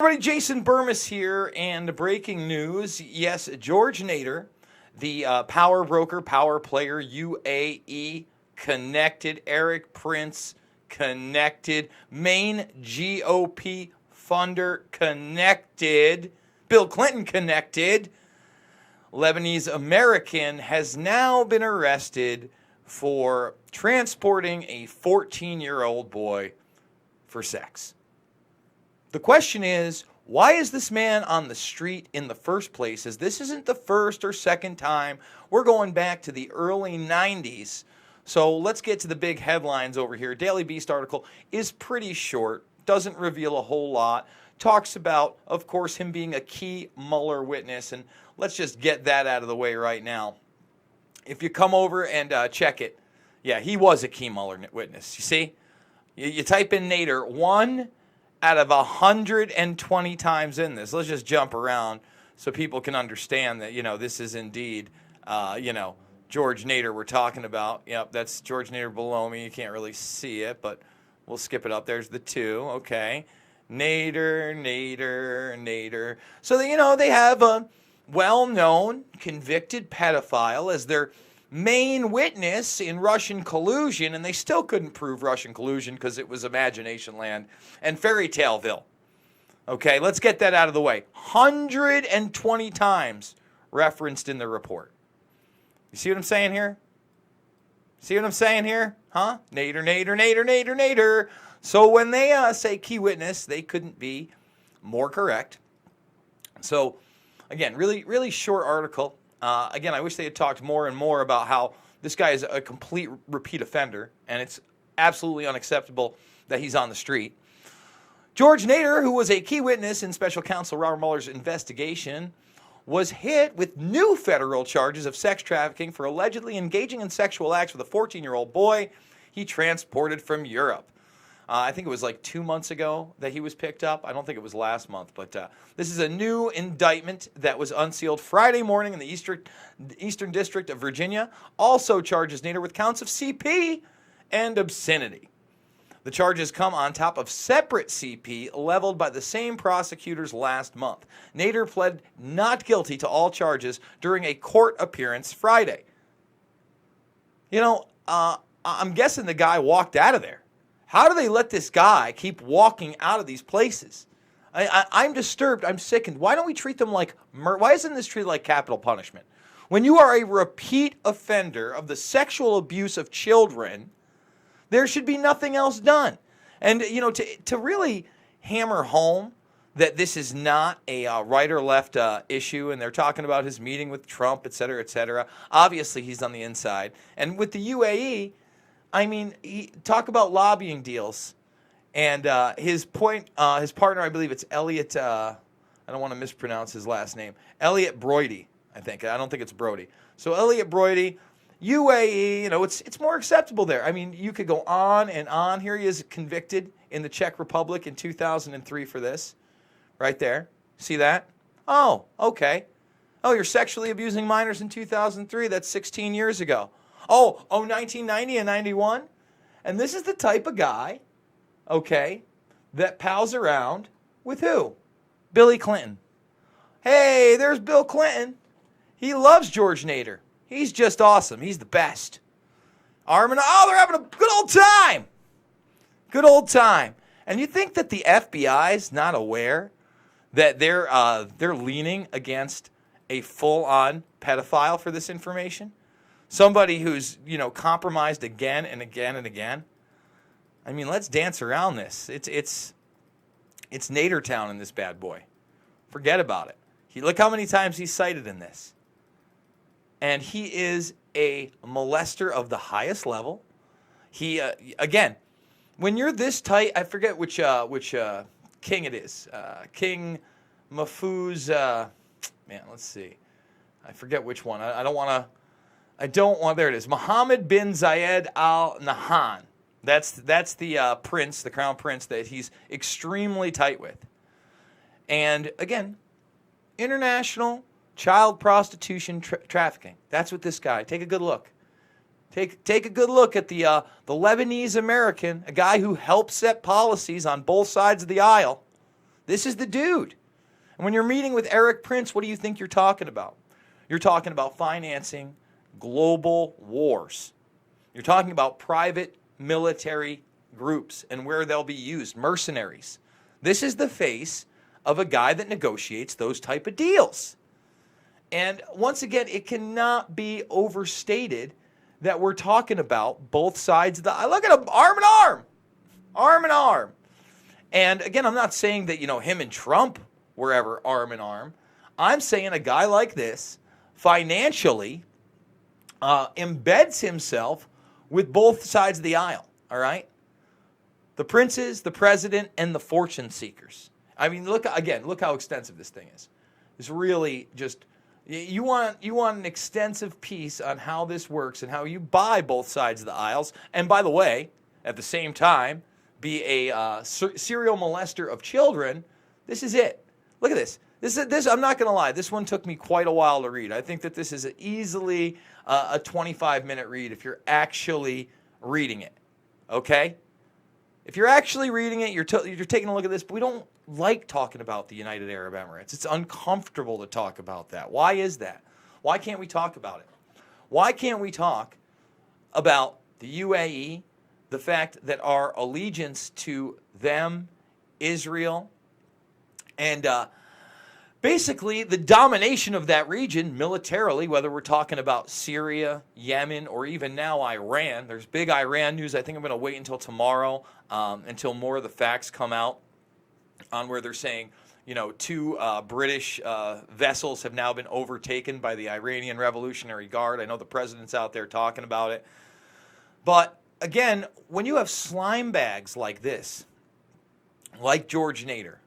Everybody, Jason Burmis here, and breaking news. Yes, George Nader, the power broker, power player, UAE connected, Eric Prince connected, main GOP funder connected, Bill Clinton connected, Lebanese American has now been arrested for transporting a 14-year-old boy for sex. The question is, why is this man on the street in the first place? As this isn't the first or second time. We're going back to the early 90s. So let's get to the big headlines over here. Daily Beast article is pretty short, doesn't reveal a whole lot. Talks about, of course, him being a key Mueller witness. And let's just get that out of the way right now. If you come over and check it, yeah, he was a key Mueller witness. You see? You type in Nader, 1 out of 120 times in this. Let's just jump around so people can understand that, this is indeed, George Nader we're talking about. Yep, that's George Nader below me. You can't really see it, but we'll skip it up. There's the 2. Okay. Nader. So, they have a well-known convicted pedophile as their main witness in Russian collusion, and they still couldn't prove Russian collusion because it was imagination land and fairy taleville. Okay, let's get that out of the way. 120 times referenced in the report. You see what I'm saying here? See what I'm saying here? Huh? Nader. So when they say key witness, they couldn't be more correct. So, again, really short article. Again, I wish they had talked more and more about how this guy is a complete repeat offender, and it's absolutely unacceptable that he's on the street. George Nader, who was a key witness in Special Counsel Robert Mueller's investigation, was hit with new federal charges of sex trafficking for allegedly engaging in sexual acts with a 14-year-old boy he transported from Europe. I think it was like 2 months ago that he was picked up. I don't think it was last month, but this is a new indictment that was unsealed Friday morning in the Eastern District of Virginia. Also charges Nader with counts of CP and obscenity. The charges come on top of separate CP leveled by the same prosecutors last month. Nader pled not guilty to all charges during a court appearance Friday. I'm guessing the guy walked out of there. How do they let this guy keep walking out of these places? I'm disturbed. I'm sickened. Why don't we treat them like why isn't this treated like capital punishment? When you are a repeat offender of the sexual abuse of children, there should be nothing else done. And, to really hammer home that this is not a right or left issue, and they're talking about his meeting with Trump, et cetera, et cetera. Obviously, he's on the inside. And with the UAE, talk about lobbying deals, and his partner, I believe it's Elliot. I don't want to mispronounce his last name. Elliot Brody, I think. I don't think it's Brody. So Elliot Brody, UAE. It's more acceptable there. You could go on and on. Here he is convicted in the Czech Republic in 2003 for this, right there. See that? Oh, okay. Oh, you're sexually abusing minors in 2003. That's 16 years ago. Oh, 1990 and 91? And this is the type of guy, okay, that pals around with who? Billy Clinton. Hey, there's Bill Clinton. He loves George Nader. He's just awesome. He's the best. They're having a good old time. Good old time. And you think that the FBI's not aware that they're leaning against a full-on pedophile for this information? Somebody who's, compromised again and again and again. Let's dance around this. It's Nader Town in this bad boy. Forget about it. Look how many times he's cited in this. And he is a molester of the highest level. He, again, when you're this tight, I forget which king it is. King Mahfouz, let's see. I forget which one. There it is. Mohammed bin Zayed Al Nahyan. That's the prince, the crown prince that he's extremely tight with. And again, international child prostitution trafficking. That's what this guy. Take a good look. Take a good look at the Lebanese American, a guy who helped set policies on both sides of the aisle. This is the dude. And when you're meeting with Eric Prince, what do you think you're talking about? You're talking about financing global wars. You're talking about private military groups and where they'll be used, mercenaries. This is the face of a guy that negotiates those type of deals. And once again, it cannot be overstated that we're talking about both sides of the aisle. Look at them, arm in arm, arm in arm. And again, I'm not saying that, him and Trump were ever arm in arm. I'm saying a guy like this financially embeds himself with both sides of the aisle, all right? The princes, the president, and the fortune seekers. I mean, look how extensive this thing is. It's really just, you want an extensive piece on how this works and how you buy both sides of the aisles. And by the way, at the same time, be a serial molester of children. This is it. Look at this. This. I'm not going to lie. This one took me quite a while to read. I think that this is easily a 25-minute read if you're actually reading it. Okay? If you're actually reading it, you're taking a look at this. But we don't like talking about the United Arab Emirates. It's uncomfortable to talk about that. Why is that? Why can't we talk about it? Why can't we talk about the UAE, the fact that our allegiance to them, Israel, and basically the domination of that region militarily, whether we're talking about Syria, Yemen, or even now Iran. There's big Iran news. I think I'm going to wait until tomorrow until more of the facts come out on where they're saying, two British vessels have now been overtaken by the Iranian Revolutionary Guard. I know the president's out there talking about it. But again, when you have slime bags like this, like George Nader,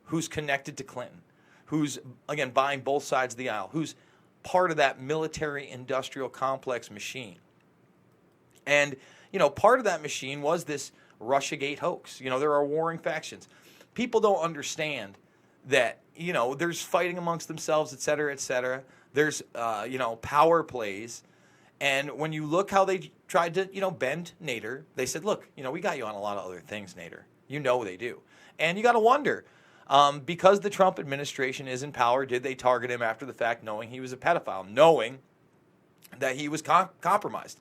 who's connected to Clinton, who's, again, buying both sides of the aisle, who's part of that military-industrial complex machine. And, part of that machine was this Russiagate hoax. There are warring factions. People don't understand that, there's fighting amongst themselves, et cetera, et cetera. There's, power plays. And when you look how they tried to, bend Nader, they said, look, we got you on a lot of other things, Nader. They do. And you got to wonder, because the Trump administration is in power, did they target him after the fact, knowing he was a pedophile, knowing that he was compromised?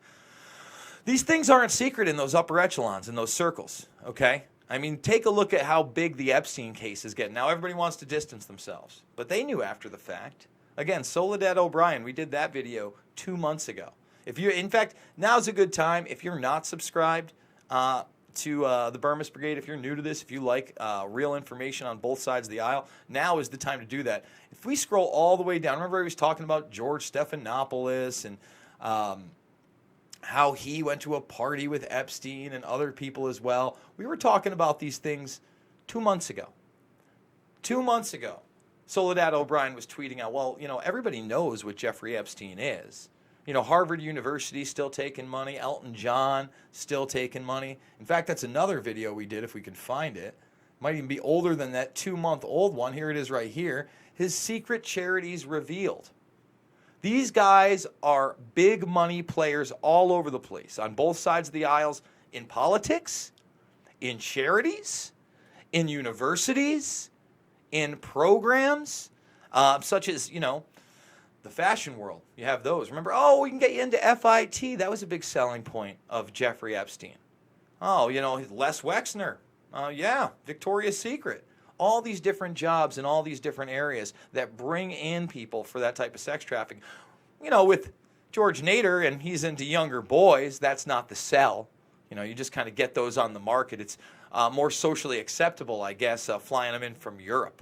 These things aren't secret in those upper echelons, in those circles, okay? I mean, take a look at how big the Epstein case is getting. Now everybody wants to distance themselves, but they knew after the fact. Again, Soledad O'Brien, we did that video 2 months ago. In fact, now's a good time. If you're not subscribed to the Burmist Brigade, if you're new to this, if you like real information on both sides of the aisle, now is the time to do that. If we scroll all the way down, remember he was talking about George Stephanopoulos and how he went to a party with Epstein and other people as well. We were talking about these things 2 months ago. 2 months ago, Soledad O'Brien was tweeting out, well, everybody knows what Jeffrey Epstein is. Harvard University still taking money. Elton John still taking money. In fact, that's another video we did if we can find it. Might even be older than that 2-month-old one. Here it is right here. His secret charities revealed. These guys are big money players all over the place, on both sides of the aisles, in politics, in charities, in universities, in programs, such as, the fashion world. You have those. Remember, we can get you into FIT. That was a big selling point of Jeffrey Epstein. Les Wexner. Victoria's Secret. All these different jobs in all these different areas that bring in people for that type of sex trafficking. With George Nader, and he's into younger boys, that's not the sell. You just kind of get those on the market. It's more socially acceptable, I guess, flying them in from Europe.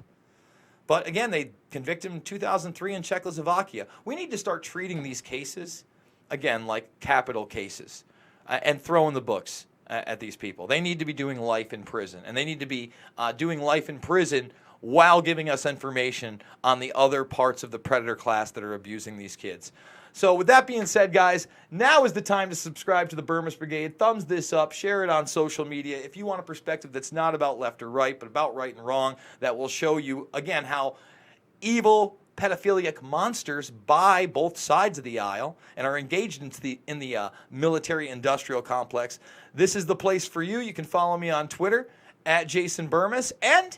But again, they convicted him in 2003 in Czechoslovakia. We need to start treating these cases, again, like capital cases and throwing the books at these people. They need to be doing life in prison, and they need to be doing life in prison while giving us information on the other parts of the predator class that are abusing these kids. So with that being said, guys, now is the time to subscribe to the Burmist Brigade. Thumbs this up. Share it on social media. If you want a perspective that's not about left or right, but about right and wrong, that will show you, again, how evil pedophilic monsters buy both sides of the aisle and are engaged in the military-industrial complex. This is the place for you. You can follow me on Twitter, @JasonBurmis. And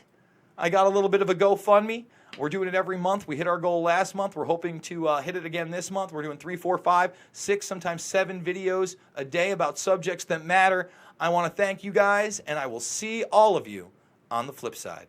I got a little bit of a GoFundMe. We're doing it every month. We hit our goal last month. We're hoping to hit it again this month. We're doing 3, 4, 5, 6, sometimes 7 videos a day about subjects that matter. I want to thank you guys, and I will see all of you on the flip side.